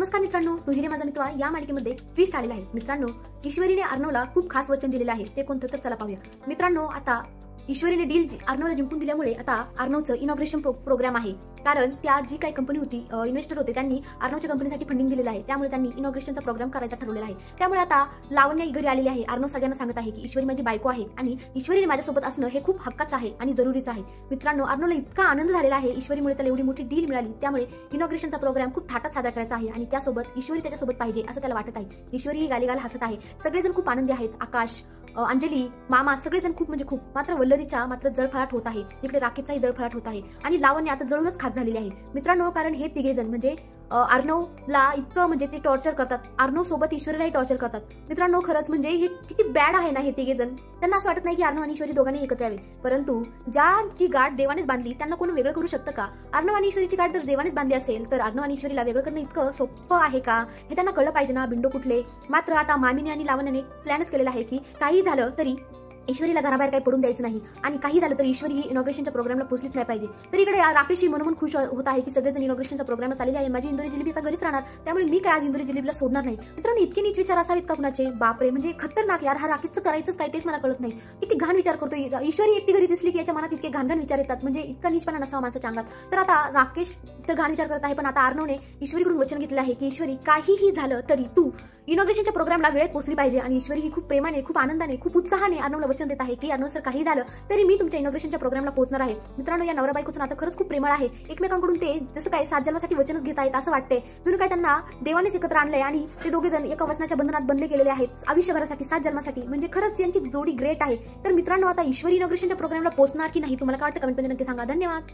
नमस्कार मित्रांनो, तुझी रे माझा मित्र या मालिकेमध्ये ट्विस्ट आलेला आहे। मित्रांनो, ईश्वरीने अर्णवला खूप खास वचन दिलेलं आहे। ते कोणतं तर चला पाहूया। मित्रांनो, आता ईश्वरीने डील अर्णवला जिंकून दिल्यामुळे आता अर्णवचं इनॉग्रेशन प्रोग्राम आहे। कारण त्या जी काही कंपनी होती, इन्व्हेस्टर होते, त्यांनी अर्णवच्या कंपनीसाठी फंडिंग दिलेलं आहे। त्यामुळे त्यांनी इनॉग्रेशनचा प्रोग्राम करायचा ठरवलेला आहे। त्यामुळे आता लावण्या घरी आलेली आहे। अर्णव सगळ्यांना सांगत आहे की ईश्वरी माझी बायको आहे आणि ईश्वरीने माझ्यासोबत असणं हे खूप हक्काचं आहे आणि जरुरीचं आहे। मित्रांनो, अर्णवला इतका आनंद झालेला आहे ईश्वरीमुळे त्याला एवढी मोठी डील मिळाली। त्यामुळे इनॉग्रेशनचा प्रोग्राम खूप थाटात साजरा करायचा आहे आणि त्यासोबत ईश्वरी त्याच्यासोबत पाहिजे असं त्याला वाटत आहे। ईश्वरी ही गालीगाल हसत आहे। सगळेजण खूप आनंदी आहेत। आकाश, अंजली, मामा सगळेजण खूप म्हणजे खूप। मात्र वल्लरीचा मात्र जळफळाट होत आहे। इकडे राकेशचाही जळफळाट होत आहे आणि लावण्य आता जळूनच खात झालेली आहे। मित्रांनो, कारण हे तिघेजण म्हणजे अर्णवला इतकं म्हणजे ते टॉर्चर करतात। अर्णव सोबत ईश्वरीलाही टॉर्चर करतात। मित्रांनो, खरंच म्हणजे हे किती बॅड आहे ना हे तिघेजण। त्यांना असं वाटत नाही की अर्णव आणि ईश्वरी दोघांनी एकत्र यावे, परंतु ज्याची गाठ देवानेच बांधली त्यांना कोण वेगळं करू शकतं का? अर्णव आणि ईश्वरीची गाठ जर देवानेच बांधली असेल तर अर्णव आणि ईश्वरीला वेगळं करणं इतकं सोपं आहे का? हे त्यांना कळलं पाहिजे ना, बिंडो कुठले। मात्र आता मामीने आणि लावण्याने प्लॅनच केलेला आहे की काही झालं तरी ईश्वरीला घराबाहेर काही पडून द्यायचं नाही आणि काही झालं तर ईश्वरी ही इनॉग्रेशनच्या प्रोग्रामला पोहोचलीच नाही पाहिजे। तर इकडे राकेशही म्हणून खुश होत आहे की सगळेजण इनॉग्रेशनच्या प्रोग्रामला चालले आहे। माझी इंदोरी जिलेबी आता घरीच राहणार, त्यामुळे मी काय आज इंदोरी जिलेबीला सोडणार नाही। मित्रांनो, इतके नीच विचार असावेत का कुणाचे? बापरे, म्हणजे खतरनाक यार। हा राकेशचं करायचंच काय तेच मला कळत नाही। किती घाण विचार करतोय। ईश्वरी एकटी घरी दिसली की याच्या मनात इतके घाण विचार येतात, म्हणजे इतका नीचपणा नसावा माणसाच्या अंगात। तर आता राकेश तर घाण विचार करत आहे, पण आता अर्णवने ईश्वरीकडून वचन घेतलं आहे की ईश्वरी काहीही झालं तरी तू इनॉग्रेशनच्या प्रोग्रामला वेळेत पोहोचली पाहिजे। आणि ईश्वरी ही खूप प्रेमाने, खूप आनंदाने, खूप उत्साहाने अर्णवला वचन देत आहे की अर्णव सर काही झालं तरी मी तुमच्या इनॉग्रेशनच्या प्रोग्रामला पोहोचणार आहे। मित्रांनो, या नवरा बायकोचं नातं खरंच खूप प्रेमळ आहे। एकमेकांकडून ते जसं काय 7 जन्मासाठी वचनच घेत आहेत असं वाटतंय। जणू काय त्यांना देवानेच एकत्र आणलंय आणि ते दोघे जण एका वचनाच्या बंधनात बनले गेलेले आहेत आयुष्यभरासाठी, 7 जन्मासाठी। म्हणजे खरंच यांची जोडी ग्रेट आहे। तर मित्रांनो, आता ईश्वरी इनॉग्रेशनच्या प्रोग्रामला पोहोचणार की नाही तुम्हाला काय वाटतं? कमेंटमध्ये नक्की सांगा। धन्यवाद।